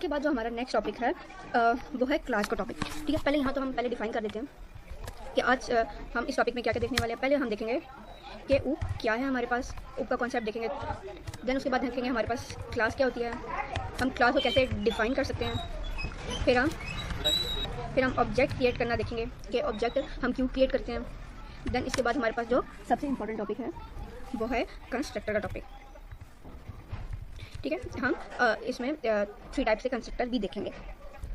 इसके बाद जो हमारा नेक्स्ट टॉपिक है वो है क्लास का टॉपिक। ठीक है, पहले यहाँ तो हम पहले डिफाइन कर देते हैं कि आज हम इस टॉपिक में क्या क्या देखने वाले हैं। पहले हम देखेंगे कि ऊप क्या है, हमारे पास ऊप का कॉन्सेप्ट देखेंगे। देन उसके बाद देखेंगे हमारे पास क्लास क्या होती है, हम क्लास को कैसे डिफाइन कर सकते हैं। फिर हम ऑब्जेक्ट क्रिएट करना देखेंगे कि ऑब्जेक्ट हम क्यों क्रिएट करते हैं। देन इसके बाद हमारे पास जो सबसे इंपॉर्टेंट टॉपिक है वो है कंस्ट्रक्टर का टॉपिक। ठीक है, हम इसमें 3 टाइप से कंस्ट्रक्टर भी देखेंगे।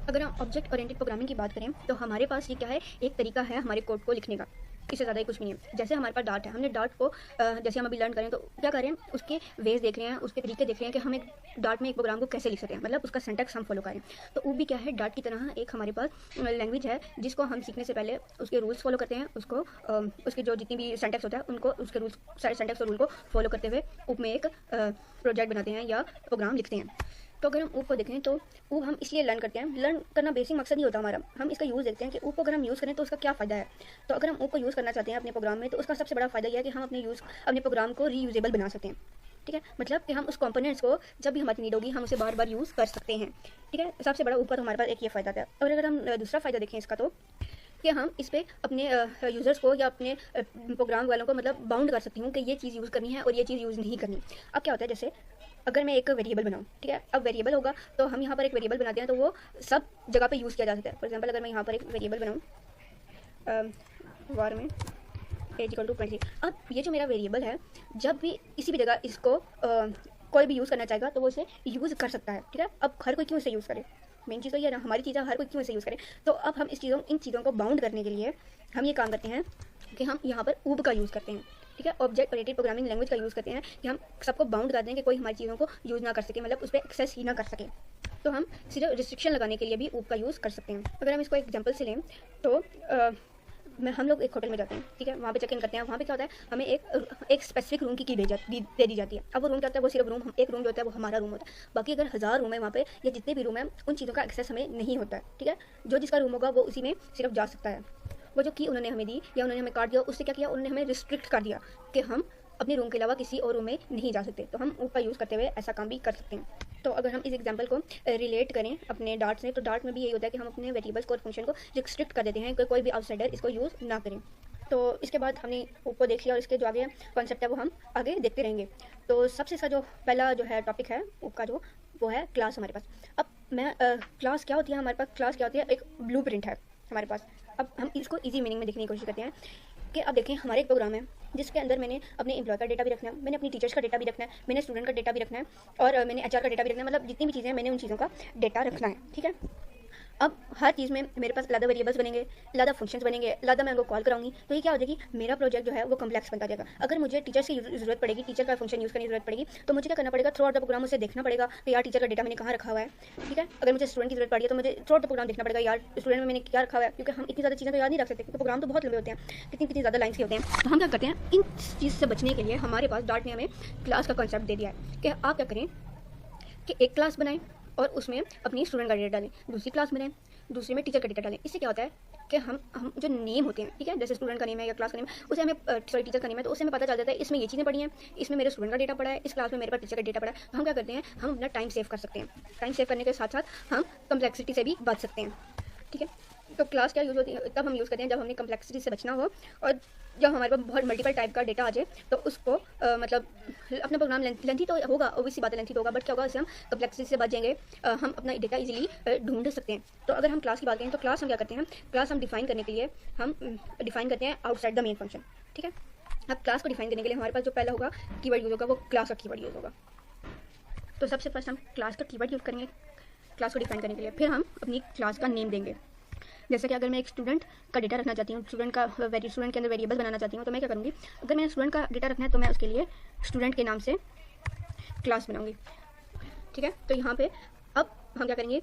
अगर हम ऑब्जेक्ट ओरिएंटेड प्रोग्रामिंग की बात करें तो हमारे पास ये क्या है, एक तरीका है हमारे कोड को लिखने का, इससे ज़्यादा ही कुछ नहीं है। जैसे हमारे पास डार्ट है, हमने डार्ट को जैसे हम अभी लर्न करें तो क्या करें, उसके वेज देख रहे हैं, उसके तरीके देख रहे हैं कि हम एक डार्ट में एक प्रोग्राम को कैसे लिख सकते हैं, मतलब उसका सिंटैक्स हम फॉलो करें। तो वो भी क्या है, डार्ट की तरह एक हमारे पास लैंग्वेज है जिसको हम सीखने से पहले उसके रूल्स फॉलो करते हैं, उसको उसके जो जितनी भी सिंटैक्स होता है उनको उसके रूल्स सारे सिंटैक्स और रूल को फॉलो करते हुए ऊप में एक प्रोजेक्ट बनाते हैं या प्रोग्राम लिखते हैं। तो अगर हम ऊप को देखें तो ऊप हम इसलिए लर्न करते हैं, लर्न करना बेसिक मकसद ही होता है हमारा, हम इसका यूज़ देखते हैं कि ऊप को अगर हम यूज़ करें तो उसका क्या फ़ायदा है। तो अगर हम ऊप को यूज़ करना चाहते हैं अपने प्रोग्राम में तो उसका सबसे बड़ा फ़ायदा यह है कि हम अपने प्रोग्राम को रीयूजेबल बना सकते हैं। ठीक है, मतलब कि हम उस कंपोनेंट्स को जब भी हमारी नीड होगी हम उसे बार बार यूज़ कर सकते हैं। ठीक है, सबसे बड़ा ऊप का तो हमारे पास एक ये फ़ायदा है। और अगर हम दूसरा फ़ायदा देखें इसका तो कि हम इस पर अपने यूज़र्स को या अपने प्रोग्राम वालों को मतलब बाउंड कर सकती हूँ कि ये चीज़ यूज़ करनी है और ये चीज़ यूज़ नहीं करनी। अब क्या होता है, जैसे अगर मैं एक वेरिएबल बनाऊँ, ठीक है, अब वेरिएबल होगा तो हम यहाँ पर एक वेरिएबल बनाते हैं तो वो सब जगह पे यूज़ किया जा सकता है। फॉर एग्जांपल अगर मैं यहाँ पर एक वेरिएबल बनाऊँ वार में age=20, अब ये जो मेरा वेरिएबल है जब भी किसी भी जगह इसको कोई भी यूज़ करना चाहेगा तो वो इसे यूज़ कर सकता है। ठीक है, अब हर कोई क्यों इसे यूज़ करे, मेन चीज़ तो ये है, हमारी चीज़ हर कोई क्यों इसे यूज़ करे। तो अब हम इन चीज़ों को बाउंड करने के लिए हम ये काम करते हैं कि हम यहाँ पर ऊब का यूज़ करते हैं। ठीक है, ऑब्जेक्ट ओरिएंटेड प्रोग्रामिंग लैंग्वेज का यूज़ करते हैं कि हम सबको बाउंड कर दें कि कोई हमारी चीज़ों को यूज़ ना कर सके, मतलब उस पर एक्सेस ही ना कर सके। तो हम सिर्फ रिस्ट्रिक्शन लगाने के लिए भी ऊब का यूज़ कर सकते हैं। अगर हम इसको एक एग्जांपल से लें तो हम लोग एक होटल में जाते हैं, ठीक है, वहाँ पे चेक इन करते हैं। वहाँ पे क्या होता है, हमें एक स्पेसिफिक रूम की दे दी जाती है। अब वो रूम क्या होता है, वो सिर्फ एक रूम जो होता है वो हमारा रूम होता है। बाकी अगर 1000 रूम है वहाँ पे या जितने भी रूम है उन चीज़ों का एक्सेस हमें नहीं होता है। ठीक है, जो जिसका रूम होगा वो उसी में सिर्फ जा सकता है। वो जो की उन्होंने हमें दी या उन्होंने हमें कार्ड दिया, उससे क्या किया, उन्होंने हमें रिस्ट्रिक्ट कर दिया कि हम अपने रूम के अलावा किसी और रूम में नहीं जा सकते। तो हम ऊप का यूज़ करते हुए ऐसा काम भी कर सकते हैं। तो अगर हम इस एग्जांपल को रिलेट करें अपने डार्ट से तो डार्ट में भी यही होता है कि हम अपने वेरिएबल्स को और फंक्शन को रिस्ट्रिक्ट कर देते हैं कि कोई भी आउटसाइडर इसको यूज़ ना करें। तो इसके बाद हमने ऊप को देख लिया और इसके जो आगे कॉन्सेप्ट है वो हम आगे देखते रहेंगे। तो सबसे इसका जो पहला जो है टॉपिक है ऊप का जो वो है क्लास हमारे पास। अब मैं क्लास क्या होती है, हमारे पास क्लास क्या होती है, एक ब्लूप्रिंट है हमारे पास। अब हम इसको इजी मीनिंग में देखने की कोशिश करते हैं कि अब देखें हमारे एक प्रोग्राम है जिसके अंदर मैंने अपने एम्प्लॉय का डेटा भी रखना है, मैंने अपनी टीचर्स का डेटा भी रखना है, मैंने स्टूडेंट का डेटा भी रखना है और मैंने एचआर का डेटा भी रखना है, मतलब जितनी भी चीज़ें हैं मैंने उन चीज़ों का डेटा रखना है। ठीक है, अब हर चीज़ में मेरे पास अलग वेरिएबल्स बनेंगे, अलग फंक्शंस बनेंगे, अलग मैं उनको कॉल कराऊंगी। तो ये क्या हो जाएगी, मेरा प्रोजेक्ट जो है वो कम्प्लेक्स बनता जाएगा। अगर मुझे टीचर्स की जरूरत पड़ेगी, टीचर का फंक्शन यूज़ करने की जरूरत पड़ेगी तो मुझे क्या करना पड़ेगा, थ्रू आउट द प्रोग्राम उसे देखना पड़ेगा कि यार टीचर का डेटा मैंने कहाँ रखा हुआ है। ठीक है, अगर मुझे स्टूडेंट की जरूरत पड़ी है तो मुझे थ्रू आउट द प्रोग्राम देखना पड़ेगा यार स्टूडेंट में मैंने क्या रखा हुआ है, क्योंकि हम इतनी ज़्यादा चीज़ें तो याद नहीं रख सकते क्योंकि प्रोग्राम तो बहुत लंबे होते हैं, कितनी ज़्यादा लाइन्स के होते हैं। तो हम क्या करते हैं, इन चीज़ से बचने के लिए हमारे पास डार्ट ने हमें क्लास का कॉन्सेप्ट दे दिया है कि आप क्या करें कि एक क्लास बनाएं और उसमें अपनी स्टूडेंट का डेटा डालें, दूसरी क्लास बनाएं, दूसरे में टीचर का डेटा डालें। इससे क्या होता है कि हम जो नेम होते हैं, ठीक है, जैसे स्टूडेंट का नेम है या क्लास का नेम है, उसे हमें टीचर का नेम है तो उससे हमें पता चल जाता है इसमें ये चीज़ें पड़ी हैं, इसमें मेरे स्टूडेंट का डेटा पड़ा है, इस क्लास में मेरे पास टीचर का डेटा पड़ा है। तो हम क्या करते हैं, हम अपना टाइम सेव कर सकते हैं। टाइम सेव करने के साथ साथ हम कम्प्लेक्सिटी से भी बच सकते हैं। ठीक है, तो क्लास क्या यूज़ होती है, तब हम यूज़ करते हैं जब हमें कम्प्लेक्सिटी से बचना हो और जब हमारे पास बहुत मल्टीपल टाइप का डेटा आ जाए तो उसको मतलब अपना प्रोग्राम लेंथी तो होगा, ऑब्वियसली बात है लेंथी तो होगा, बट क्या होगा इससे हम कम्प्लेक्सिटी से बच जाएंगे, हम अपना डेटा इजीली ढूंढ सकते हैं। तो अगर हम क्लास की बात करें तो क्लास हम क्या करते हैं, क्लास हम डिफाइन करने के लिए हम डिफाइन करते हैं आउटसाइड द मेन फंक्शन। ठीक है, अब क्लास को डिफाइन करने के लिए हमारे पास जो पहला होगा कीवर्ड यूज़ होगा वो क्लास का कीवर्ड यूज़ होगा। तो सबसे फर्स्ट हम क्लास का कीवर्ड यूज़ करेंगे क्लास को डिफाइन करने के लिए, फिर हम अपनी क्लास का नेम देंगे। जैसे कि अगर मैं एक स्टूडेंट का डेटा रखना चाहती हूँ, स्टूडेंट के अंदर वेरिएबल बनाना चाहती हूँ, तो मैं क्या करूँगी, अगर मैंने स्टूडेंट का डेटा रखना है तो मैं उसके लिए स्टूडेंट के नाम से क्लास बनाऊँगी। ठीक है, तो यहाँ पे अब हम क्या करेंगे,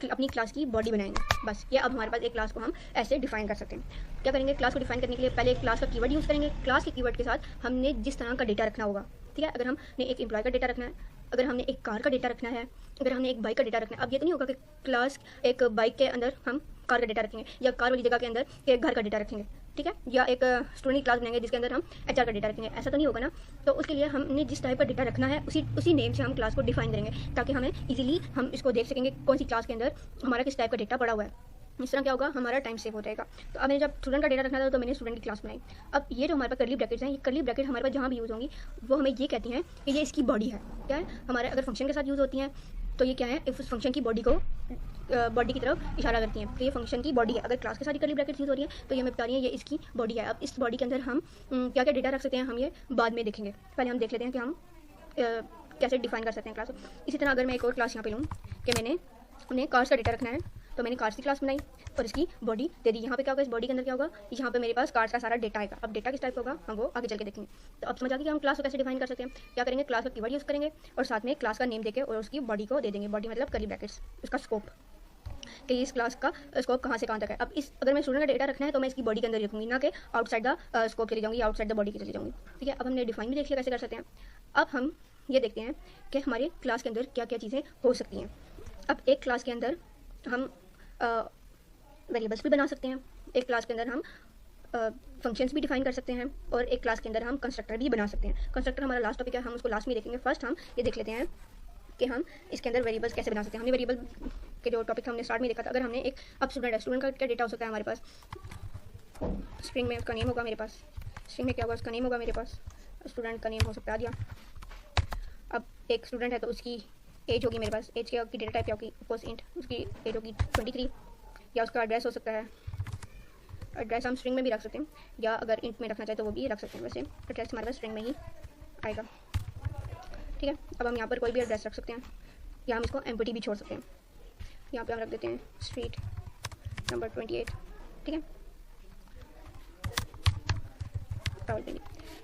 अपनी क्लास की बॉडी बनाएंगे, बस ये। अब हमारे पास एक क्लास को हम ऐसे डिफाइन कर सकते हैं। क्या करेंगे, क्लास को डिफाइन करने के लिए पहले एक क्लास का कीवर्ड यूज़ करेंगे, क्लास के कीवर्ड के साथ हमने जिस तरह का डेटा रखना होगा। ठीक है, अगर हमने एक एम्प्लॉय का डेटा रखना है, अगर हमने एक कार का डेटा रखना है, अगर हमने एक बाइक का डेटा रखना है। अब ये तो नहीं होगा कि क्लास एक बाइक के अंदर हम कार का डेटा रखेंगे या कार वाली जगह के अंदर एक घर का डेटा रखेंगे। ठीक है, या एक स्टूडेंट की क्लास बनाएंगे जिसके अंदर हम एचआर का डेटा रखेंगे, ऐसा तो नहीं होगा ना। तो उसके लिए हमने जिस टाइप का डेटा रखना है उसी नेम से हम क्लास को डिफाइन करेंगे, ताकि हमें इजीली हम इसको देख सकेंगे कौन सी क्लास के अंदर हमारा किस टाइप का डेटा पड़ा हुआ है। इस तरह क्या होगा, हमारा टाइम सेव हो जाएगा। तो अब मैंने जब स्टूडेंट का डेटा रखना था तो मैंने स्टूडेंट की क्लास बनाई। अब ये जो हमारे पास करली ब्रैकेट्स हैं, ये करली ब्रैकेट हमारे पास जहाँ भी यूज़ होंगी वो हमें ये कहती हैं कि ये इसकी बॉडी है। क्या है, हमारे अगर फंक्शन के साथ यूज़ होती हैं तो ये क्या है, उस फंक्शन की बॉडी को बॉडी की तरफ इशारा करती हैं कि ये फंक्शन की बॉडी है। अगर क्लास के साथ करली ब्रैकेट यूज़ हो रही है तो ये हमें बता रही है ये इसकी बॉडी है। अब इस बॉडी के अंदर हम क्या क्या डेटा रख सकते हैं, हम ये बाद में देखेंगे। पहले हम देख लेते हैं कि हम कैसे डिफाइन कर सकते हैं क्लास। इसी तरह अगर मैं एक और क्लास यहाँ पे लूँ कि हमने कार्स का डेटा रखना है, तो मैंने कार्स की क्लास बनाई और इसकी बॉडी दे दी। यहाँ पे क्या होगा, इस बॉडी के अंदर क्या होगा, यहाँ पे मेरे पास कार्स का सारा डेटा आएगा। अब डेटा किस टाइप का होगा हम वो आगे चल के देखेंगे। तो अब समझ आ गया कि हम क्लास को कैसे डिफाइन कर सकते हैं। क्या करेंगे, क्लास का कीवर्ड यूज़ करेंगे और साथ में क्लास का नेम देके और उसकी बॉडी को दे देंगे। बॉडी मतलब करली ब्रैकेट्स, उसका स्कोप कि इस क्लास का स्कोप कहाँ से कहाँ तक है। अब इस अगर मैं स्टूडेंट का डेटा रखना है तो मैं इसकी बॉडी के अंदर रखूँगी, ना कि आउटसाइड द स्कोप चली जाऊँगी, आउटसाइड द बॉडी की चली जाऊँगी। ठीक है, अब हमने डिफाइन भी देख लिया कैसे कर सकते हैं। अब हम ये देखते हैं कि हमारे क्लास के अंदर क्या क्या चीज़ें हो सकती हैं। अब एक क्लास के अंदर हम वेरिएबल्स भी बना सकते हैं, एक क्लास के अंदर हम फंक्शंस भी डिफाइन कर सकते हैं और एक क्लास के अंदर हम कंस्ट्रक्टर भी बना सकते हैं। कंस्ट्रक्टर हमारा लास्ट टॉपिक है, हम उसको लास्ट में देखेंगे। फर्स्ट हम ये देख लेते हैं कि हम इसके अंदर वेरिएबल्स कैसे बना सकते हैं। हमने वेरिएबल के जो टॉपिक हमने स्टार्ट में देखा था, अगर हमने एक अब स्टूडेंट का क्या डेटा हो सकता है हमारे पास, स्ट्रिंग में उसका नेम होगा मेरे पास, स्ट्रिंग में क्या होगा, उसका नेम होगा मेरे पास, स्टूडेंट का नेम हो सकता है दिया। अब एक स्टूडेंट है तो उसकी एज होगी मेरे पास, एज की डेटा टाइप क्या होगी, सपोज इंट, उसकी एज होगी 23, या उसका एड्रेस हो सकता है, एड्रेस हम स्ट्रिंग में भी रख सकते हैं, या अगर इंट में रखना चाहे तो वो भी रख सकते हैं। वैसे एड्रेस हमारे पास स्ट्रिंग में ही आएगा। ठीक है, अब हम यहाँ पर कोई भी एड्रेस रख सकते हैं, या हम इसको एम्प्टी भी छोड़ सकते हैं। यहाँ पे हम रख देते हैं स्ट्रीट नंबर 28। ठीक है,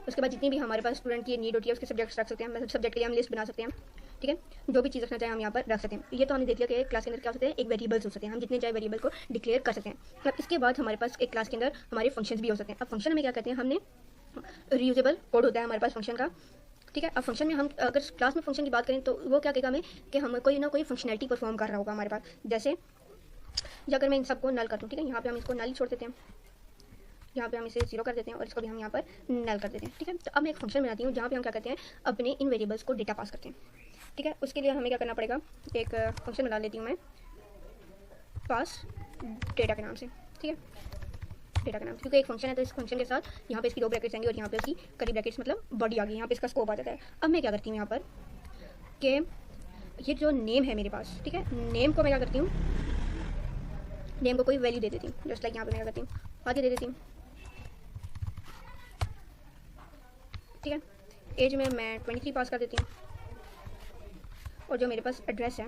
उसके बाद जितनी भी हमारे पास स्टूडेंट की नीड होती है उसके सब्जेक्ट्स रख सकते हैं। मतलब सब्जेक्ट के लिए हम लिस्ट बना सकते हैं। ठीक है, जो भी चीज़ रखना चाहें हम यहाँ पर रख सकते हैं। ये तो हमने देख लिया कि क्लास के अंदर क्या हो सकते हैं, एक वेरिएबल्स हो सकते हैं, हम जितने चाहे वेरिएबल को डिक्लेयर कर सकते हैं। अब इसके बाद हमारे पास एक क्लास के अंदर हमारे फंक्शंस भी हो सकते हैं। अब फंक्शन में क्या कहते हैं, हमने रीयूजेबल कोड होता है हमारे पास फंक्शन का। ठीक है, अब फंक्शन में हम अगर क्लास में फंक्शन की बात करें तो वो क्या कहेगा हमें कि हम कोई ना कोई फंक्शनैलिटी परफॉर्म कर रहा होगा हमारे पास। जैसे अगर मैं इन सबको नल कर दूँ, ठीक है, यहाँ पे हम इसको नल छोड़ देते हैं, यहाँ पे हम इसे 0 कर देते हैं और इसको भी हम यहाँ पर नल कर देते हैं। ठीक है, तो अब मैं एक फंक्शन बनाती हूँ जहाँ पे हम क्या करते हैं, अपने इन वेरिएबल्स को डेटा पास करते हैं। ठीक है, उसके लिए हमें क्या करना पड़ेगा, एक फंक्शन बना लेती हूँ मैं पास डेटा के नाम से। ठीक है, डेटा का नाम, क्योंकि एक फंक्शन है तो इस फंक्शन के साथ यहाँ पे इसकी 2 ब्रैकेट्स आएंगी और यहाँ पे उसकी करली ब्रैकेट्स मतलब बॉडी आ गई, यहाँ पे इसका स्कोप आ जाता है। अब मैं क्या करती हूँ यहाँ पर कि ये जो नेम है मेरे पास, ठीक है, नेम को मैं क्या करती हूँ, नेम को कोई वैल्यू दे देती हूँ। जस्ट लाइक यहाँ पे मैं क्या करती हूँ, आगे दे देती हूँ। ठीक है, एज में मैं 23 पास कर देती हूँ और जो मेरे पास एड्रेस है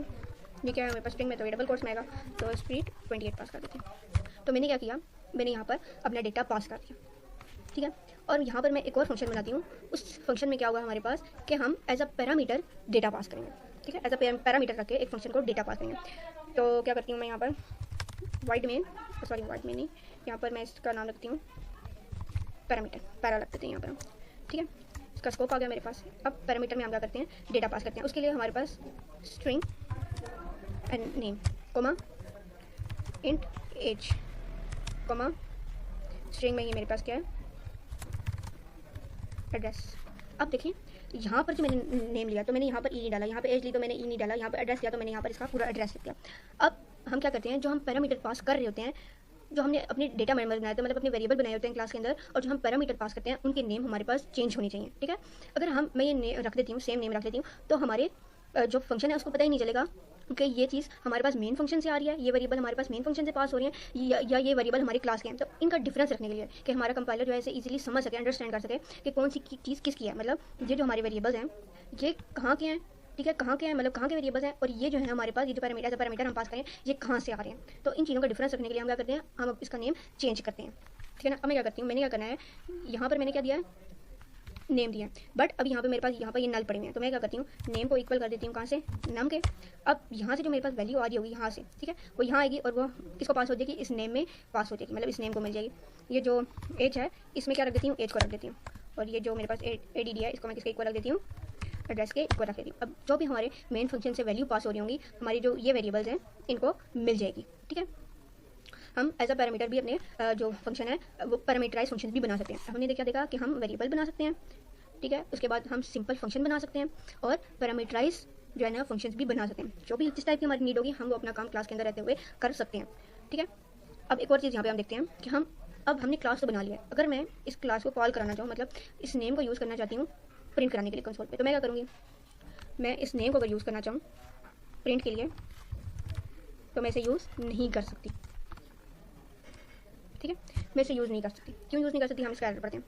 ये क्या है मेरे पास स्ट्रिंग में, तो ये डबल कोट्स में आएगा, तो स्ट्रीट 28 पास कर देती हूँ। तो मैंने क्या किया, मैंने यहाँ पर अपना डेटा पास कर दिया। ठीक है, और यहाँ पर मैं एक और फंक्शन बनाती हूँ। उस फंक्शन में क्या होगा हमारे पास कि हम एज अ पैरामीटर डेटा पास करेंगे। ठीक है, एज अ पैरामीटर रख के एक फंक्शन को डेटा पास करेंगे। तो क्या करती हूँ मैं यहाँ पर वाइड में नहीं, यहाँ पर मैं इसका नाम रखती हूँ पैरामीटर, पैरा रख देते हैं यहाँ पर। ठीक है, इसका स्कोप आ गया मेरे पास। अब पैरामीटर में हम क्या करते हैं, डेटा पास करते हैं। उसके लिए हमारे पास string and name comma int age comma string में ये मेरे पास क्या है, एड्रेस। अब देखिए यहाँ पर जो मैंने नेम लिया तो मैंने यहाँ पर ई नहीं डाला, यहाँ पे एज ली तो मैंने ई नहीं डाला, यहाँ पर एड्रेस लिया तो मैंने यहाँ पर इसका पूरा एड्रेस लिख दिया। अब हम क्या करते हैं, जो हम पैरामीटर पास कर रहे होते हैं, जो हमने अपने डेटा मेंबर बनाए थे, मतलब अपने वेरिएबल बनाए होते हैं क्लास के अंदर, और जो हम पैरामीटर पास करते हैं उनके नेम हमारे पास चेंज होने चाहिए। ठीक है, अगर मैं ये रख देती हूँ, सेम नेम रख देती हूँ, तो हमारे जो फंक्शन है उसको पता ही नहीं चलेगा कि ये चीज़ हमारे पास मेन फंक्शन से आ रही है, ये वेरिएबल हमारे पास मेन फंक्शन से पास हो रही है, या ये वेरिएबल हमारे क्लास के हैं। तो इनका डिफरेंस रखने के लिए कि हमारा कंपाइलर जो है इसे इजीली समझ सके, अंडरस्टैंड कर सके कि कौन सी चीज़ किसकी है, मतलब ये जो हमारे वेरिएबल्स हैं ये कहाँ के हैं। ठीक है, कहाँ के हैं मतलब कहाँ के वेरिएबल्स हैं, और ये जो है हमारे पास ये जो पैरामीटर हम पास करें ये कहाँ से आ रहे हैं। तो इन चीज़ों का डिफरेंस रखने के लिए हम क्या करते हैं, हम इसका नेम चेंज करते हैं। ठीक है ना, अब मैं क्या करती हूँ, मैंने क्या करना है, यहाँ पर मैंने क्या दिया है, नेम दिया, बट अब यहाँ पे मेरे पास यहाँ पर ये नल पड़े हुए हैं, तो मैं क्या करती हूँ, नेम को इक्वल कर देती हूँ कहाँ से, नम के। अब यहाँ से जो मेरे पास वैल्यू आ रही होगी यहाँ से, ठीक है, वो यहाँ आएगी और वो किसको पास हो जाएगी, इस नेम में पास हो जाएगी, मतलब इस नेम को मिल जाएगी। ये जो एज है इसमें क्या रख देती हूँ, एज को रख देती हूँ, और ये जो मेरे पास ADD है इसको मैं किसके इक्वल रख देती हूँ, एड्रेस के इक्वल रख देती हूँ। अब जो भी हमारे मेन फंक्शन से वैल्यू पास हो रही होंगी, हमारी जो ये वेरिएबल्स हैं इनको मिल जाएगी। ठीक है, हम एज अ पैरामीटर भी अपने जो फंक्शन है वो पैरामीटराइज फंक्शन भी बना सकते हैं। हमने क्या देखा कि हम वेरिएबल बना सकते हैं, ठीक है, उसके बाद हम सिंपल फंक्शन बना सकते हैं और पैरामीटराइज जो है ना फंक्शंस भी बना सकते हैं। जो भी जिस टाइप की हमारी नीड होगी हम वो अपना काम क्लास के अंदर रहते हुए कर सकते हैं, ठीक है। अब एक और चीज़ यहाँ पे हम देखते हैं कि अब हमने क्लास तो बना लिया है। अगर मैं इस क्लास को कॉल कराना चाहूँ, मतलब इस नेम को यूज़ करना चाहती हूँ प्रिंट कराने के लिए कंसोल पे, तो मैं क्या करूँगी, मैं इस नेम को अगर यूज़ करना चाहूँ प्रिंट के लिए तो मैं इसे यूज़ नहीं कर सकती, ठीक है, मैं इसे यूज़ नहीं कर सकती। क्यों यूज़ नहीं कर सकती, हम इसका एरर पढ़ते हैं।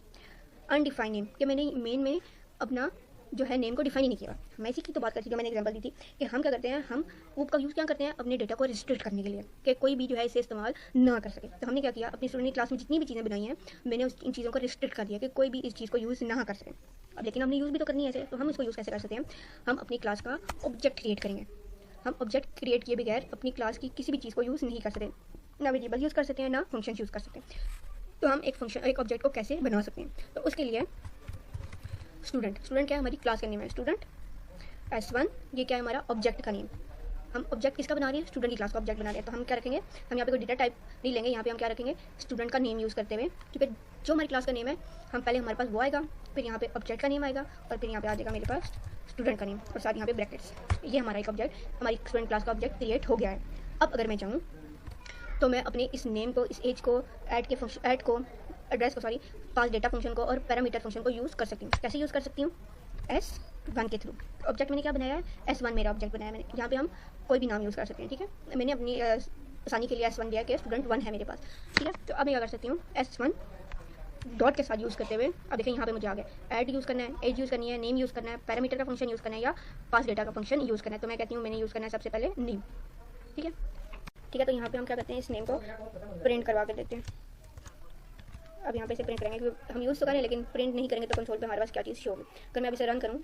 अनडिफाइंड नेम, कि मैंने मेन में अपना जो है नेम को डिफाइन ही नहीं किया। मैं इसी की तो बात करती थी, जो मैंने एग्जांपल दी थी कि हम क्या करते हैं, हम ऊप का यूज़ क्या करते हैं अपने डेटा को रिस्ट्रिक्ट करने के लिए, कि कोई भी जो है इसे इस्तेमाल ना कर सके। तो हमने क्या किया, अपनी स्टूडेंट क्लास में जितनी भी चीज़ें बनाई हैं मैंने इन चीज़ों को रिस्ट्रिक्ट कर दिया कि कोई भी इस चीज़ को यूज़ ना कर सके। अब लेकिन हमने यूज़ भी तो करनी है इसे, तो हम इसको यूज़ कैसे कर सकते हैं, हम अपनी क्लास का ऑब्जेक्ट क्रिएट करेंगे। हम ऑब्जेक्ट क्रिएट किए बगैर अपनी क्लास की किसी भी चीज़ को यूज़ नहीं कर सकते, ना वेरिएबल यूज़ कर सकते हैं, ना फंक्शन यूज़ कर सकते हैं। तो हम एक ऑब्जेक्ट को कैसे बना सकते हैं, तो उसके लिए स्टूडेंट क्या है, हमारी क्लास का नेम है स्टूडेंट S1, ये क्या है हमारा ऑब्जेक्ट का नेम। हम ऑब्जेक्ट किसका बना रहे हैं, स्टूडेंट की क्लास का ऑब्जेक्ट बना रहे हैं। तो हम क्या रखेंगे, हम यहाँ पे कोई डेटा टाइप नहीं लेंगे, यहाँ पे हम क्या रखेंगे, स्टूडेंट का नेम यूज़ करते हुए, क्योंकि जो हमारी क्लास का नेम है हम पहले हमारे पास वो आएगा, फिर यहाँ पे ऑब्जेक्ट का नेम आएगा और फिर यहाँ पे आ जाएगा मेरे पास स्टूडेंट का नेम और साथ यहाँ पे ब्रैकेट्स। ये हमारा एक ऑब्जेक्ट, हमारी स्टूडेंट क्लास का ऑब्जेक्ट क्रिएट हो गया है। अब अगर मैं चाहूँ तो मैं अपने इस नेम को, इस एज को, एड्रेस को पास डेटा फंक्शन को और पैरामीटर फंक्शन को यूज़ कर सकती हूँ। कैसे यूज़ कर सकती हूँ, S1 के थ्रू। ऑब्जेक्ट मैंने क्या बनाया है, S1 मेरा ऑब्जेक्ट बनाया है मैंने। यहाँ पे हम कोई भी नाम यूज़ कर सकते हैं, ठीक है। मैंने अपनी आसानी के लिए S1 दिया कि स्टूडेंट 1 है मेरे पास, ठीक है। तो अब मैं क्या कर सकती हूँ, S1 डॉट के साथ यूज़ करते हुए, अब देखिए यहाँ पे मुझे आ गया, ऐड यूज़ करना है, एज यूज़ करनी है, नेम यूज़ करना है, पैरामीटर का फंक्शन यूज़ करना है या पास डेटा का फंक्शन यूज़ करना है। तो मैं कहती हूँ मैंने यूज़ करना है सबसे पहले नेम, ठीक है, ठीक है। तो यहाँ पे हम क्या करते हैं, इस नेम को प्रिंट करवा कर देते हैं। अब यहाँ पे इसे प्रिंट करेंगे क्योंकि हम यूज़ तो करें लेकिन प्रिंट नहीं करेंगे तो कंसोल पे हमारे पास क्या चीज़ शो होगी। अगर मैं अब इसे रन करूँ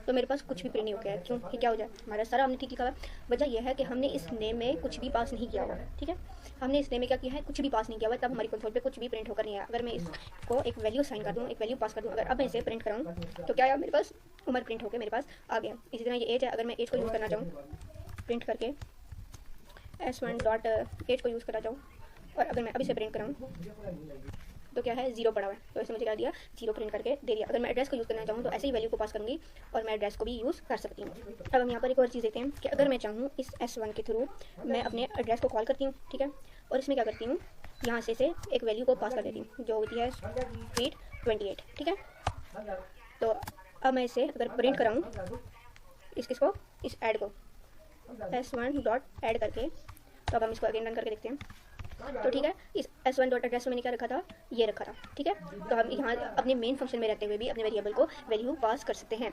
तो मेरे पास कुछ भी प्रिंट नहीं हो गया है। क्यों, कि क्या हो जाए, हमारा सारा हमने ठीक लिखा है। वजह यह है कि हमने इस नेम में कुछ भी पास नहीं किया हुआ, ठीक है। हमने इस नेम में क्या किया है, कुछ भी पास नहीं किया हुआ, तब हमारी कंसोल पे कुछ भी प्रिंट होकर नहीं आया। अगर मैं इसको एक वैल्यू साइन कर दूँ, एक वैल्यू पास कर दूँ, अगर अब मैं इसे प्रिंट कराऊँ तो क्या आया, मेरे पास उम्र प्रिंट होकर मेरे पास आ गया। इसी तरह ये एज है, अगर मैं एज को यूज़ करना चाहूँ प्रिंट करके S1 डॉट एज को यूज़ करना चाहूँ और अगर मैं अभी से प्रिंट कराऊँ तो क्या है, 0 पड़ा हुआ है, तो ऐसे मुझे क्या दिया, 0 प्रिंट करके दे दिया। अगर मैं एड्रेस को यूज़ करना चाहूँ तो ऐसे ही वैल्यू को पास करूँगी और मैं एड्रेस को भी यूज़ कर सकती हूँ। अब हम यहाँ पर एक और चीज़ देखते हैं कि अगर मैं चाहूँ इस S1 के थ्रू मैं अपने एड्रेस को कॉल करती हूँ, ठीक है, और इसमें क्या करती हूँ, यहाँ से एक वैल्यू को पास कर देती हूँ जो होती है स्ट्रीट 28, ठीक है। तो अब मैं इसे अगर प्रिंट कराऊँ किसको, इस ऐड को S1 डॉट ऐड करके, तो अब हम इसको अगेन रन करके देखते हैं। तो ठीक है, इस S1 डॉट एड्रेस में मैंने क्या रखा था, ये रखा था, ठीक है। तो हम यहाँ अपने मेन फंक्शन में रहते हुए भी अपने वेरिएबल को वैल्यू पास कर सकते हैं,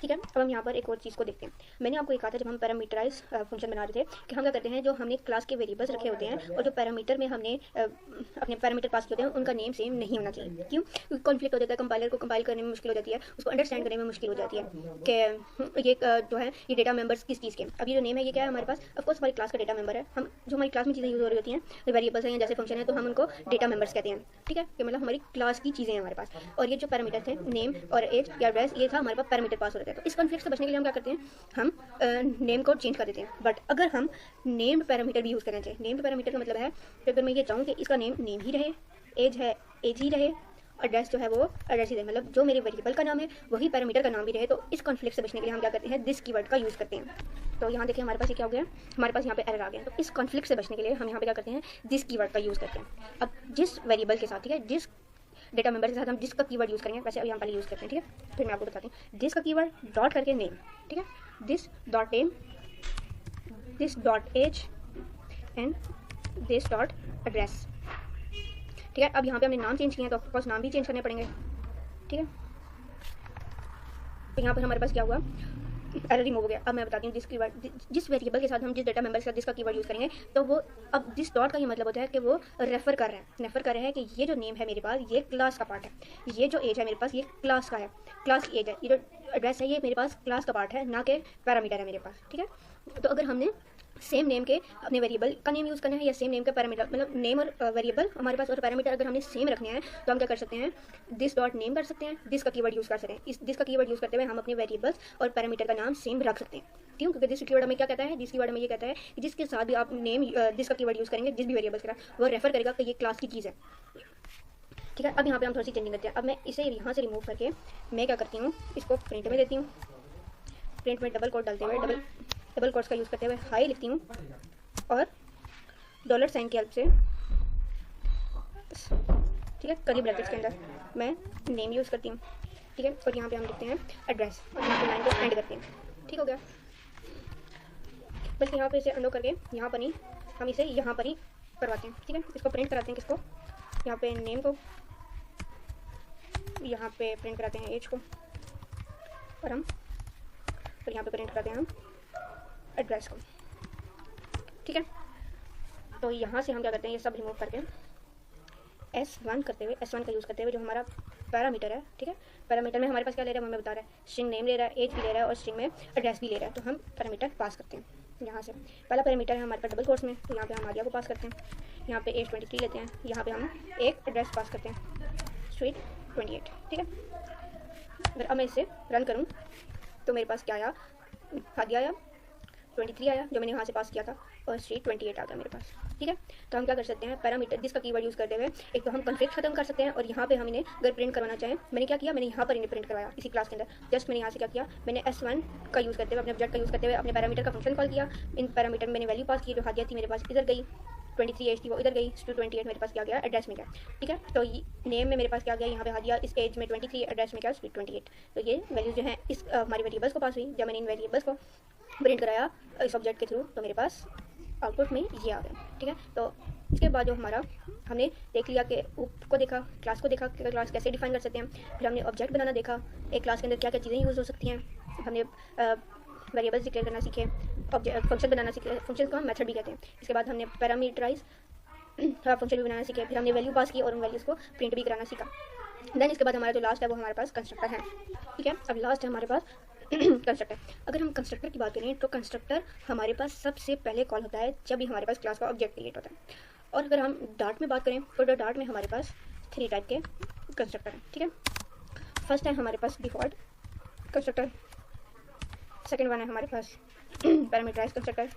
ठीक है। अब हम यहाँ पर एक और चीज़ को देखते हैं। मैंने आपको कहा था जब हम पैरामीटराइज फंक्शन बना रहे थे कि हम क्या करते हैं, जो हमने क्लास के वेरिएबल्स रखे होते हैं और जो पैरामीटर में हमने अपने पैरामीटर पास किए होते हैं उनका नेम सेम नहीं होना चाहिए। क्यों, क्योंकि कॉन्फ्लिक्ट हो जाता है, कंपाइलर को कंपाइल करने में मुश्किल हो जाती है, उसको अंडरस्टैंड करने में मुश्किल हो जाती है कि ये जो है ये डेटा मेंबर्स किस चीज़ के। अब ये जो नेम है ये क्या है हमारे पास, ऑफकोर्स हमारी क्लास का डेटा मेंबर है। हम जो हमारी क्लास में चीज़ें यूज़ हो रही होती हैं वेरिएबल्स हैं या जैसे फंक्शन है तो हम उनको डेटा मेंबर्स कहते हैं, ठीक है, कि मतलब हमारी क्लास की चीज़ें हैं हमारे पास। और ये जो पैरामीटर थे नेम और एज या एड्रेस, ये था हमारे पास पैरामीटर पास हो रहे थे। तो इस कॉन्फ्लिक्ट से बचने के लिए हम क्या करते हैं, हम नेम को चेंज कर देते हैं। बट अगर हम नेम्ड पैरामीटर भी यूज़ करना चाहिए, नेम्ड पैरामीटर का मतलब है कि अगर मैं ये चाहूँ कि इसका नेम ही रहे, एज है एज ही रहे, एड्रेस जो है वो एड्रेस ही रहे, मतलब जो मेरे वेरिएबल का नाम है वही पैरामीटर का नाम भी रहे, तो इस कॉन्फ्लिक्ट से बचने के लिए हम क्या करते हैं, दिस कीवर्ड का यूज़ करते हैं। तो यहाँ देखिए हमारे पास ये क्या हो गया, हमारे पास यहाँ पे एरर आ गया। तो इस कॉन्फ्लिक्ट से बचने के लिए हम यहाँ पे क्या करते हैं, दिस कीवर्ड का यूज़ करते हैं। अब जिस वेरिएबल के साथ, ठीक है, जिस डेटा मेंबर के साथ हम दिस का कीवर्ड यूज़ करेंगे, वैसे अब यहाँ पहले यूज़ करते हैं, ठीक है। फिर मैं आपको बताती हूँ, दिस का कीवर्ड डॉट करके नेम, ठीक है, this dot name, this dot age and this dot address, ठीक है। अब यहाँ पे हमने नाम चेंज किए हैं तो ऑफकोर्स नाम भी चेंज करने पड़ेंगे, ठीक है। तो यहाँ पर हमारे पास क्या हुआ, एरर रिमूव हो गया। अब मैं बताती हूँ जिस वेरिएबल के साथ हम जिस डेटा मेंबर के साथ जिसका कीवर्ड यूज़ करेंगे तो वो, अब दिस डॉट का ये मतलब होता है कि वो रेफर कर रहे हैं कि ये जो नेम है मेरे पास ये क्लास का पार्ट है, ये जो एज है मेरे पास ये क्लास का है, क्लास की एज है, ये जो एड्रेस है ये मेरे पास क्लास का पार्ट है, ना कि पैरामीटर है मेरे पास, ठीक है। तो अगर हमने सेम नेम के अपने वेरिएबल का नेम यूज़ करना है या सेम नेम के पैरामीटर, मतलब नेम और वेरिएबल हमारे पास और पैरामीटर अगर हमने सेम रखने हैं तो हम क्या कर सकते हैं, दिस डॉट नेम कर सकते हैं, दिस का कीवर्ड यूज़ कर सकते हैं। इस दिस का कीवर्ड यूज़ करते हुए हम अपने वेरिएबल्स और पैरामीटर का नाम सेम रख सकते हैं। क्यों? क्योंकि दिस कीवर्ड हमें क्या कहता है, दिस कीवर्ड में ये कहता है कि जिसके साथ भी आप नेम दिस का कीवर्ड यूज़ करेंगे, जिस भी वेरिएबल्स का वो रेफर करेगा कि ये क्लास की चीज़ है। ठीक है, अब यहाँ पे हम थोड़ी सी चेंजिंग करते हैं। अब मैं इसे यहाँ से रिमूव करके मैं क्या करती हूँ, इसको प्रिंट में देती हूँ। प्रिंट में डबल कोट डालते हुए डबल कोट्स का यूज़ करते हुए हाई लिखती हूँ और डॉलर साइन की हेल्प से, ठीक है, कर्ली ब्रैकेट्स के अंदर मैं नेम यूज़ करती हूँ। ठीक है, और यहाँ पे हम लिखते हैं एड्रेस और यहाँ पे लाइन को एंड करते हैं। ठीक हो गया। बस यहाँ पे इसे अंडो करके यहाँ पर ही हम इसे यहाँ पर ही करवाते हैं। ठीक है, इसको प्रिंट कराते हैं, किसको, यहाँ पे नेम को, यहाँ पे प्रिंट कराते हैं एज को, और हम फिर यहाँ पे प्रिंट कराते हैं हम एड्रेस को। ठीक है, तो यहाँ से हम क्या करते हैं, ये सब रिमूव करके S1 करते हुए, S1 का यूज़ करते हुए जो हमारा पैरामीटर है, ठीक है, पैरामीटर में हमारे पास क्या ले रहा है, हमें बता रहा है, स्ट्रिंग नेम ले रहा है, एज भी ले रहा है और स्ट्रिंग में एड्रेस भी ले रहा है। तो हम पैरामीटर पास करते हैं यहाँ से। पहला पैरामीटर है हमारे पास डबल कोर्स में, तो यहाँ पे हम आर्या को पास करते हैं, यहाँ पे एज 23 लेते हैं, यहाँ पे हम एक एड्रेस पास करते हैं, स्ट्रीट 28। ठीक है, अगर अब मैं इसे रन करूँ तो मेरे पास क्या आया, आगे आया 23 आया जो मैंने यहाँ से पास किया था, और स्ट्रीट 28 आ गया मेरे पास। ठीक है, तो हम क्या कर सकते हैं, पैरामीटर दिस का कीवर्ड यूज़ करते हुए एक तो हम कॉन्फ्लिक्ट खत्म कर सकते हैं, और यहाँ पे हम इन्हें अगर प्रिंट करवाना चाहें, मैंने क्या किया, मैंने यहाँ पर इन्हें प्रिंट करवाया इसी क्लास के अंदर। जस्ट मैंने यहाँ से क्या किया, मैंने S1 का यूज़ करते हुए, अपने ऑब्जेक्ट का यूज़ करते हुए अपने पैरामीटर का फंक्शन कॉल किया। इन पैरामीटर में मैंने वैल्यू पास की, जो हादिया थी मेरे पास इधर गई, 23 एज थी वो इधर गई, 28 मेरे पास क्या गया, एड्रेस में गया। ठीक है, तो नेम में मेरे पास क्या गया, यहाँ पे हादिया, इस एज में 23, एड्रेस में क्या 28। तो ये वैल्यूज जो है इस हमारी वेरिएबल्स को पास हुई। जब मैंने इन वेरिएबल्स को प्रिंट कराया इस ऑब्जेक्ट के थ्रू, तो मेरे पास आउटपुट में ये आ गया। ठीक है, तो इसके बाद जो हमारा हमने देख लिया कि उप को देखा, क्लास को देखा कि क्लास कैसे डिफाइन कर सकते हैं, फिर हमने ऑब्जेक्ट बनाना देखा, एक क्लास के अंदर क्या क्या चीज़ें यूज़ हो सकती हैं, हमने वेरिएबल्स डिक्लेयर करना सीखे, ऑब्जेक्ट फंक्शन बनाना सीखे, फंक्शन को हम मेथड भी कहते हैं। इसके बाद हमने पैरामीटराइज फंक्शन भी बनाना सीखे, फिर हमने वैल्यू पास की और उन वैल्यूज़ को प्रिंट भी कराना सीखा। देन इसके बाद हमारा जो लास्ट है वो हमारे पास कंस्ट्रक्टर है। ठीक है, अब लास्ट है हमारे पास कंस्ट्रक्टर। अगर हम कंस्ट्रक्टर की बात करें तो कंस्ट्रक्टर हमारे पास सबसे पहले कॉल होता है जब भी हमारे पास क्लास का ऑब्जेक्ट क्रिएट होता है। और अगर हम डार्ट में बात करें तो डार्ट में हमारे पास 3 टाइप के कंस्ट्रक्टर हैं। ठीक है, फर्स्ट है हमारे पास डिफ़ॉल्ट कंस्ट्रक्टर, सेकंड वन है हमारे पास पैरामीटराइज्ड कंस्ट्रक्टर,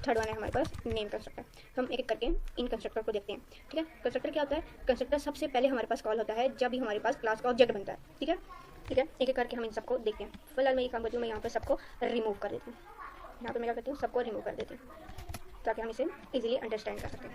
थर्ड वन है हमारे पास नेम कंस्ट्रक्टर। हम एक एक करके इन कंस्ट्रक्टर को देखते हैं। ठीक है, कंस्ट्रक्टर क्या होता है, कंस्ट्रक्टर सबसे पहले हमारे पास कॉल होता है जब भी हमारे पास क्लास का ऑब्जेक्ट बनता है। ठीक है, एक एक करके हम इन सबको देखते हैं। फिलहाल मैं ये काम करती हूँ, मैं यहाँ पर सबको रिमूव कर देती हूँ। यहाँ पे मैं क्या करती हूँ, सबको रिमूव कर देती हूँ ताकि हम इसे इजीली अंडरस्टैंड कर सकें।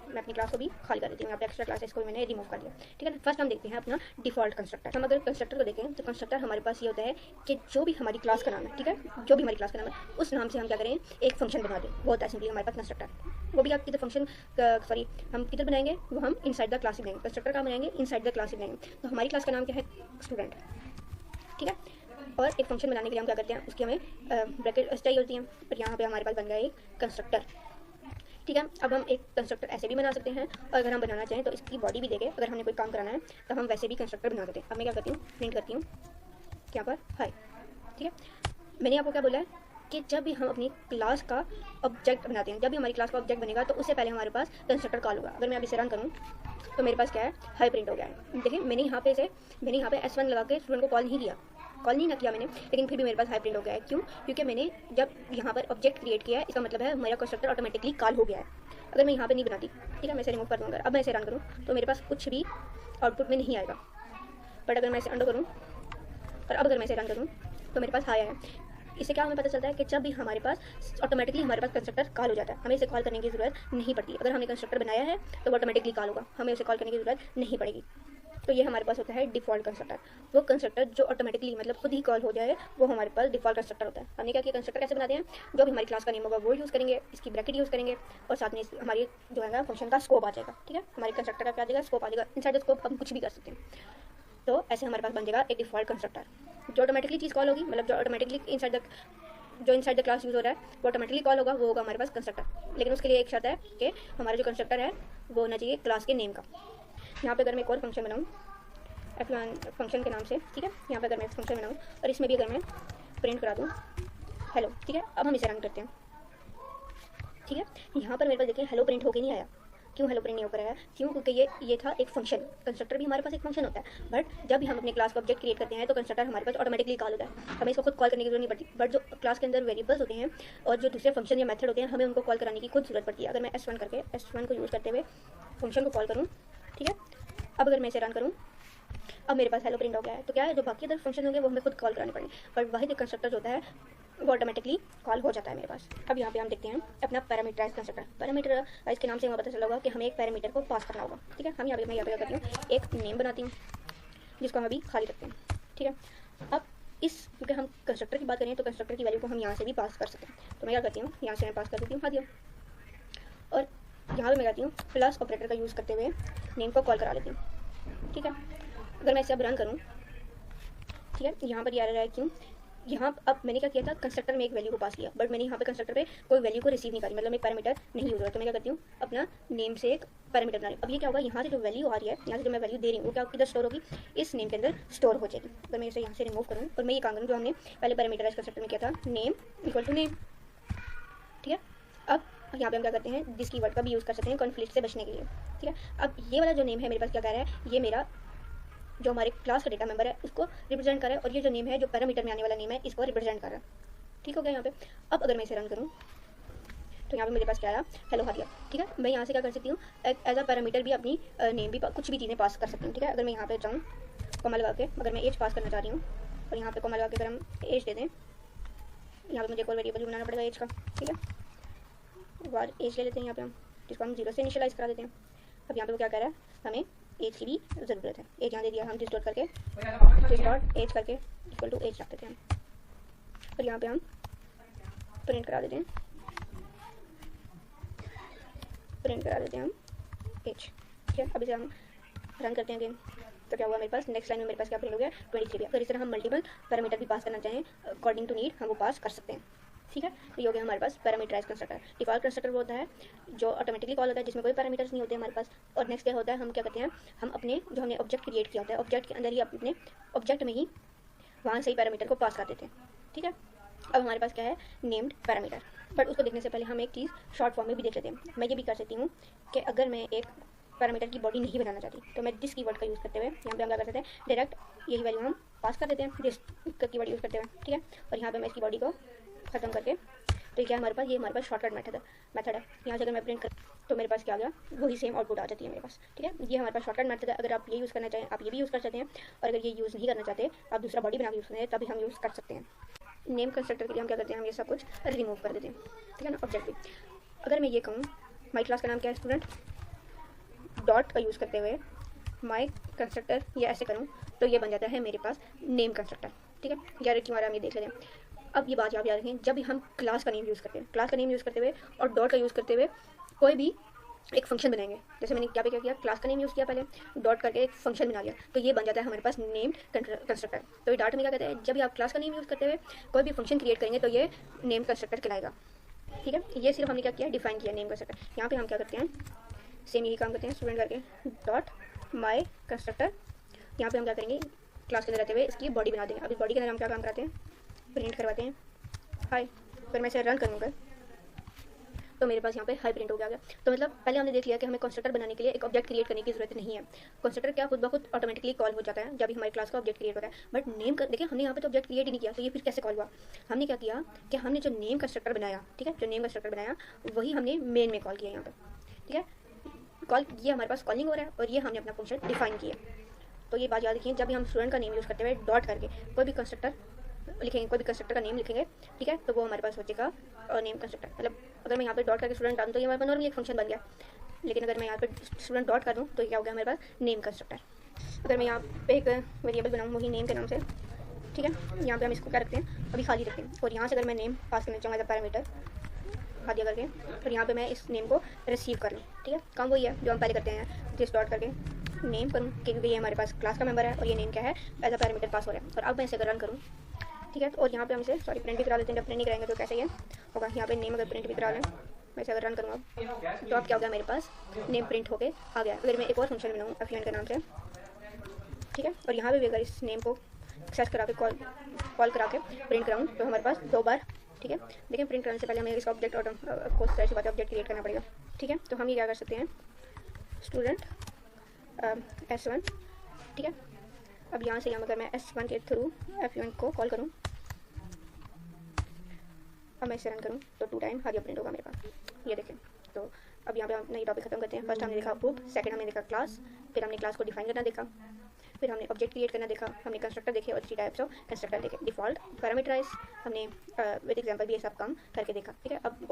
मैं अपनी क्लास को भी खाली कर देती हूँ, यहाँ पे एक्स्ट्रा क्लासेस को मैंने रिमूव कर दिया। ठीक है, फर्स्ट हम देखते हैं अपना डिफ़ॉल्ट कंस्ट्रक्टर। हम अगर कंस्ट्रक्टर को देखें तो कंस्ट्रक्टर हमारे पास ये होता है कि जो भी हमारी क्लास का नाम है, ठीक है, जो भी हमारी क्लास का नाम है उस नाम से हम क्या करें, एक फंक्शन बना दें। वो होता है सिंपली हमारे पास कंस्ट्रक्टर। वो भी आप किधर फंक्शन सॉरी हम किधर बनाएंगे, वो हम इनसाइड द क्लास ही बनाएंगे। कंस्ट्रक्टर का बनाएंगे इनसाइड द क्लास ही बनाएंगे। तो हमारी क्लास का नाम क्या है, स्टूडेंट। ठीक है, और एक फंक्शन बनाने के लिए हम क्या करते हैं, उसकी हमें ब्रैकेट चाहिए होती हैं, और यहाँ पे हमारे पास बन गया एक कंस्ट्रक्टर। ठीक है, अब हम एक कंस्ट्रक्टर ऐसे भी बना सकते हैं, और अगर हम बनाना चाहें तो इसकी बॉडी भी देके अगर हमने कोई काम कराना है तो हम वैसे भी कंस्ट्रक्टर बना देते हैं। अब मैं क्या करती हूँ, प्रिंट करती हूँ यहाँ पर हाय। ठीक है, मैंने आपको क्या बोला है कि जब भी हम अपनी क्लास का ऑब्जेक्ट बनाते हैं, जब भी हमारी क्लास का ऑब्जेक्ट बनेगा तो उससे पहले हमारे पास कंस्ट्रक्टर कॉल होगा। अगर मैं अभी इसे रन करूँ तो मेरे पास क्या है, हाई प्रिंट हो गया है। देखिए मैंने यहाँ पे S1 लगा के स्टूडेंट को कॉल नहीं ना किया मैंने, लेकिन फिर भी मेरे पास हाई प्रिंट हो गया है। क्यों? क्योंकि मैंने जब यहाँ पर ऑब्जेक्ट क्रिएट किया है, इसका मतलब है मेरा कंस्ट्रक्टर ऑटोमेटिकली कॉल हो गया है। अगर मैं यहाँ पे नहीं बनाती, ठीक है, मैं इसे रिमूव कर दूँगा। अब मैं इसे रन करूँ तो मेरे पास कुछ भी आउटपुट में नहीं आएगा। बट अगर मैं इसे अंडो करूँ और अब अगर मैं इसे रन करूँ तो मेरे पास हाई आया है। इससे क्या हमें पता चलता है कि जब भी हमारे पास ऑटोमेटिकली हमारे पास कंस्ट्रक्टर कॉल हो जाता है, हमें इसे कॉल करने की ज़रूरत नहीं पड़ती। अगर हमने कंस्ट्रक्टर बनाया है तो वो ऑटोमेटिकली कॉल होगा, हमें उसे कॉल करने की ज़रूरत नहीं पड़ेगी। तो ये हमारे पास होता है डिफ़ॉल्ट कंस्ट्रक्टर। वो कंस्ट्रक्टर जो ऑटोमेटिकली मतलब खुद ही कॉल हो जाए वो हमारे पास डिफ़ॉल्ट कंस्ट्रक्टर होता है। हमने क्या किया, कंस्ट्रक्टर कैसे बनाते हैं, जो भी हमारी क्लास का नेम होगा वो यूज़ करेंगे, इसकी ब्रैकेट यूज़ करेंगे, और साथ में हमारी जो है ना फंक्शन का स्कोप आ जाएगा। ठीक है, हमारे कंस्ट्रक्टर का क्या आ जाएगा, स्कोप आ जाएगा। इनसाइड द स्कोप हम कुछ भी कर सकते हैं। तो ऐसे हमारे पास बन जाएगा एक डिफ़ॉल्ट कंस्ट्रक्टर जो ऑटोमेटिकली चीज़ कॉल होगी, मतलब जो automatically inside the class use हो रहा है वो ऑटोमेटिकली कॉल होगा, वो होगा हमारे पास कंस्ट्रक्टर। लेकिन उसके लिए एक शर्त है कि हमारा जो कंस्ट्रक्टर है वो होना चाहिए क्लास के नेम का। यहाँ पे अगर मैं एक और फंक्शन बनाऊँ फंक्शन के नाम से, ठीक है, यहाँ पे अगर मैं फंक्शन बनाऊँ और इसमें भी अगर मैं प्रिंट करा दूँ हेलो, ठीक है, अब हम इसे रन करते हैं। ठीक है। यहाँ पर मेरे पास देखिए हेलो प्रिंट होके नहीं आया। क्यों हेलो प्रिंट नहीं होकर आया? क्यों? क्योंकि ये था एक फंक्शन। कंस्ट्रक्टर भी हमारे पास एक फंक्शन होता है, बट जब भी हम अपने क्लास का ऑब्जेक्ट क्रिएट करते हैं तो कंस्ट्रक्टर हमारे पास ऑटोमेटिकली कॉल होता है, हमें इसको खुद कॉल करने की जरूरत नहीं पड़ती। बट जो क्लास के अंदर वेरिएबल्स होते हैं और जो दूसरे फंक्शन या मेथड होते हैं, हमें उनको कॉल कराने की खुद जरूरत पड़ती है। अगर मैं S1 को यूज़ करते हुए फंक्शन को कॉल करूँ, ठीक है, अब अगर मैं इसे रन करूँ, अब मेरे पास हेलो प्रिंट हो गया है। तो क्या है, जो बाकी अदर फंक्शन होंगे वो हमें खुद कॉल कराने पड़ेंगे, बट वही जो कंस्ट्रक्टर होता है वो ऑटोमेटिकली कॉल हो जाता है मेरे पास। अब यहाँ पे हम देखते हैं अपना पैरामीटराइज कंस्ट्रक्टर। पैरामीटराइज के नाम से हमें पता चला होगा कि हमें एक पैरामीटर को पास करना होगा, ठीक है। मैं यहाँ पे क्या करती हूँ, एक नेम बनाती हूँ जिसको हम अभी खाली रखते हैं, ठीक है। अब क्योंकि हम कंस्ट्रक्टर की बात करें तो कंस्ट्रक्टर की वैल्यू को हम यहाँ से भी पास कर सकते हैं। तो मैं क्या करती हूँ, यहाँ से मैं पास कर देती हूँ दिया, और यहाँ पर मैं करती हूँ प्लस ऑपरेटर का यूज़ करते हुए नेम को कॉल करा लेती हूँ, ठीक है। अगर मैं इसे अब रन करूँ, ठीक है, यहाँ पर ये आ रहा है क्यों, यहाँ अब मैंने क्या किया था, कंस्ट्रक्टर में एक वैल्यू को पास किया, बट मैंने यहाँ पे कंस्ट्रक्टर पे कोई वैल्यू को रिसीव नहीं करी, मतलब एक पैरामीटर नहीं यूज हो रहा। तो मैं क्या करती हूँ, अपना नेम से एक पैरामीटर बना रही हूँ। अब ये क्या होगा, यहाँ से जो वैल्यू आ रही है, यहाँ से जो मैं वैल्यू दे रही हूँ वो क्या किधर स्टोर होगी, इस नेम के अंदर स्टोर हो जाएगी। अगर मैं इसे यहाँ से रिमूव करूँ और मैं ये काम करूँ जो हमने पहले पैरामीटराइज कंस्ट्रक्टर में किया था, नेम इक्वल टू नेम, ठीक है। अब यहाँ पे हम क्या करते हैं, दिस कीवर्ड का भी यूज़ कर सकते हैं कॉन्फ्लिक्ट से बचने के लिए, ठीक है। अब ये वाला जो नेम है मेरे पास क्या कह रहा है, ये मेरा जो हमारे क्लास का डेटा मेंबर है उसको रिप्रेजेंट कर रहा है, और ये जो नेम है जो पैरामीटर में आने वाला नेम है इसको रिप्रेजेंट कर रहा है, ठीक हो गया यहाँ पे। अब अगर मैं इसे रन करूँ तो यहाँ पे मेरे पास क्या आया, हेलो आ गया, ठीक है। मैं यहाँ से क्या कर सकती हूँ, एज अ पैरामीटर भी अपनी नेम भी कुछ भी चीज़ें पास कर सकती हूँ, ठीक है। अगर मैं यहाँ पे जाऊँ कॉमा लगा के, अगर मैं एज पास करना चाह रही हूँ और यहाँ पे कॉमा लगा के अगर हम एज दे दें, यहाँ पे मुझे कोई वेरिएबल बनाना पड़ेगा एज का, ठीक है। और एज ले लेते हैं यहाँ पे हम, जिसको हम 0 से इनिशियलाइज करा देते हैं। अब यहाँ पे वो क्या कह रहा है, हमें एज की भी ज़रूरत है। एज यहाँ दे दिया, हम दिस डॉट एज करके इक्वल टू एज रख देते हैं, और यहाँ पे हम प्रिंट करा देते हैं हम एज, ठीक है। अब इसे हम रन करते हैं अगेन, तो क्या हुआ मेरे पास, नेक्स्ट लाइन में मेरे पास क्या प्रिंट हो गया, 23। अगर इस तरह हम मल्टीपल पैरामीटर भी पास करना चाहें अकॉर्डिंग टू नीड हम वो पास कर सकते हैं, ठीक है। तो ये हो गया हमारे पास पैरामीटराइज कंस्ट्रक्टर। डिफॉल्ट कंस्ट्रक्टर वो होता है जो ऑटोमेटिकली कॉल होता है, जिसमें कोई पैरामीटर्स नहीं होते हमारे पास। और नेक्स्ट क्या होता है, हम क्या करते हैं, हम अपने जो हमने ऑब्जेक्ट क्रिएट किया होता है ऑब्जेक्ट के अंदर ही अपने ऑब्जेक्ट में ही वहाँ से ही पैरामीटर को पास कर देते हैं, ठीक है। अब हमारे पास क्या है, नेम्ड पैरामीटर, बट उसको देखने से पहले हम एक चीज़ शॉर्ट फॉर्म में भी देख लेते हैं। मैं ये भी कर सकती हूँ कि अगर मैं एक पैरामीटर की बॉडी नहीं बनाना चाहती तो मैं दिस कीवर्ड का यूज़ करते हुए यहाँ पे हम क्या कर सकते हैं, डायरेक्ट यही वैल्यू हम पास कर देते हैं दिस कीवर्ड यूज़ करते हुए, ठीक है। और यहाँ पे मैं इसकी बॉडी को खत्म करके, तो क्या हमारे पास, ये हमारे पास शॉर्टकट मेथड है। यहाँ से अगर मैं प्रिंट कर तो मेरे पास क्या आ गया, वही सेम आउटपुट आ जाती है मेरे पास, ठीक है। ये हमारे पास शॉर्टकट मेथड है। अगर आप ये यूज़ करना चाहें आप ये भी यूज़ कर सकते हैं, और अगर ये यूज़ नहीं करना चाहते आप दूसरा बॉडी बना के यूज़ करते हैं तभी हम यूज़ कर सकते हैं। नेम कंस्ट्रक्टर के लिए हम क्या करते हैं, हम ये सब कुछ रिमूव कर देते हैं, ठीक है ना, ऑब्जेक्टिव। अगर मैं ये कहूँ, माई क्लास का नाम क्या है, स्टूडेंट, डॉट का यूज़ करते हुए माई कंस्ट्रक्टर, ये ऐसे करूँ तो ये बन जाता है मेरे पास नेम कंस्ट्रक्टर, ठीक है। यार क्यों आ रहा है हम ये देख लेते हैं। अब ये बात याद रखें, जब भी हम क्लास का नेम यूज़ करते हैं, क्लास का नेम यूज़ करते हुए और डॉट का यूज़ करते हुए कोई भी एक फंक्शन बनाएंगे, जैसे मैंने क्या किया, क्लास का नेम यूज़ किया, पहले डॉट करके एक फंक्शन बना लिया, तो ये बन जाता है हमारे पास नेम कंस्ट्रक्टर। तो ये डॉट में क्या कहते हैं, जब भी आप क्लास का नेम यूज़ करते हुए कोई भी फंक्शन क्रिएट करेंगे तो ये नेम कंस्ट्रक्टर कहलाएगा, ठीक है। ये सिर्फ हमने क्या किया, डिफाइन किया नेम कंस्ट्रक्टर। यहाँ पे हम क्या करते हैं, सेम यही काम करते हैं, स्टूडेंट करके डॉट माई कंस्ट्रक्टर, यहाँ पे हम क्या करेंगे, क्लास के अंदर रहते हुए इसकी बॉडी बना देंगे। अब इस बॉडी के अंदर हम क्या काम कराते हैं, प्रिंट करवाते हैं हाई। अगर मैं इसे रन करूँगा तो मेरे पास यहाँ पे हाई प्रिंट हो गया। तो मतलब पहले हमने देख लिया कि हमें कंस्ट्रक्टर बनाने के लिए एक ऑब्जेक्ट क्रिएट करने की जरूरत नहीं है। कंस्ट्रक्टर क्या खुद ब खुद ऑटोमेटिकली कॉल हो जाता है जब भी हमारी क्लास का ऑब्जेक्ट क्रिएट होता है। बट नेम देखिए हमने यहाँ पे तो ऑब्जेक्ट क्रिएट ही नहीं किया, तो ये फिर कैसे कॉल हुआ। हमने क्या किया कि हमने जो नेम कंस्ट्रक्टर बनाया, ठीक है, जो नेम कंस्ट्रक्टर बनाया वही हमने मेन में कॉल किया यहाँ पर, ठीक है। कॉल ये हमारे पास कॉलिंग हो रहा है और ये हमने अपना फंक्शन डिफाइन किया। तो ये बात याद रखिए, जब भी हम स्टूडेंट का नेम यूज़ करते हुए डॉट करके कोई भी कंस्ट्रक्टर लिखेंगे, कोई भी कंस्ट्रक्टर का नेम लिखेंगे, ठीक है, तो वो हमारे पास हो जाएगा नेम कंस्ट्रक्टर। मतलब अगर मैं यहाँ पे डॉट करके स्टूडेंट डालूँ तो ये हमारे पास नॉर्मली एक फंक्शन बन गया, लेकिन अगर मैं यहाँ पे स्टूडेंट डॉट कर दूँ तो क्या हो गया हमारे पास नेम कंस्ट्रक्टर। अगर मैं यहाँ पे एक वेरिएबल बनाऊँ वही नेम के नाम से, ठीक है, यहाँ पे हम इसको क्या रखते हैं, अभी खाली रखते हैं, और यहाँ से अगर मैं नेम पास करना चाहूँगा एज अ पैरामीटर खा दिया करके, और यहाँ पे मैं इस नेम को रिसीव कर लूँ, ठीक है। काम वही है जो हम पहले करते हैं, दिस डॉट करके नेम करूँ क्योंकि ये हमारे पास क्लास का मेंबर है और ये नेम क्या है एज अ पैरामीटर पास हो रहा है। और अब मैं इसे अगर रन करूँ, ठीक है, तो और यहाँ पे हम इसे प्रिंट भी करा लेते हैं। जब प्रिंट नहीं कराएंगे तो कैसे ये होगा, यहाँ पे नेम अगर प्रिंट भी करा लें, मैं इसे अगर रन करूँगा तो अब क्या हो गया, मेरे पास नेम प्रिंट होके आ गया। अगर मैं एक और फंक्शन बनाऊँ एफिएन के नाम से, ठीक है, और यहाँ पे भी अगर इस नेम को एक्सेस करा के कॉल करा के प्रिंट कराऊँ तो हमारे पास 2 बार ठीक है। देखें प्रिंट करने से पहले हमें इसका ऑब्जेक्ट और कोर्स सारी बातें ऑब्जेक्ट क्रिएट करना पड़ेगा, ठीक है। तो हम ये क्या कर सकते हैं, स्टूडेंट S1, ठीक है। अब यहाँ से अगर मैं S1 के थ्रू F1 को कॉल करूँ, अब मैं इसे रन करूँ तो 2 टाइम हारिया प्रिंट होगा मेरे पास, ये देखें। तो अब यहाँ पे हम नई टॉपिक खत्म करते हैं। फर्स्ट हमने देखा ग्रुप, सेकंड हमने देखा क्लास, फिर हमने क्लास को डिफाइन करना देखा, फिर हमने ऑब्जेक्ट क्रिएट करना देखा, हमने कंस्ट्रक्टर देखे और 3 टाइप्स ऑफ कंस्ट्रक्टर देखे, डिफॉल्ट, पैरामीटराइज, हमने विद एग्जांपल भी ये सब काम करके देखा, ठीक है। अब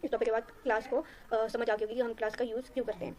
इस टॉपिक के बाद क्लास को समझ आ गई होगी कि हम क्लास का यूज़ क्यों करते हैं।